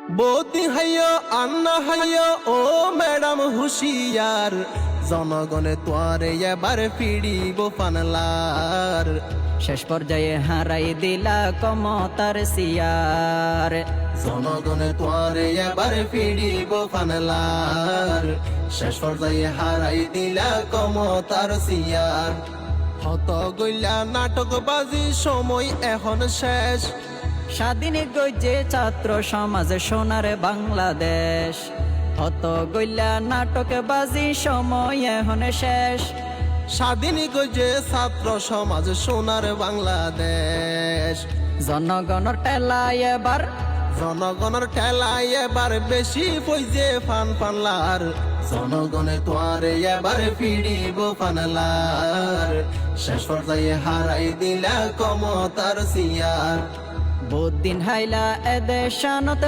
বৌদি হাইয় আন্না হাইয় ও ম্যাডাম হুশিয়ার, জনগণে তোয়ারে এবার ফিরিব ফানলার। শেষ পর্যায়ে হারাই দিলা ক্ষমতার সিয়ার। জনগণে তোয়ারে এবার ফিরিব ফানলার, শেষ পর্যায়ে হারাই দিলা ক্ষমতার সিয়ার। হত গইলা নাটকবাজি সময় এখন শেষ, স্বাধীন গইজে ছাত্র সমাজ সোনার বাংলাদেশ। হত গইলা নাটক বাজি সময় এখন শেষ। স্বাধীন গজে ছাত্র সমাজ সোনার বাংলাদেশ। জনগণের টেলায় এবার, জনগণের ঠেলায় এবার বেশি পয়সে ফান ফানলার, জনগণে তোয়ারে এবার ফিরিব ফানলার, শেষ পর্যায়ে হারাই দিলা ক্ষমতার সিয়ার। বুদ্দিন হাইলা এদেশ শানত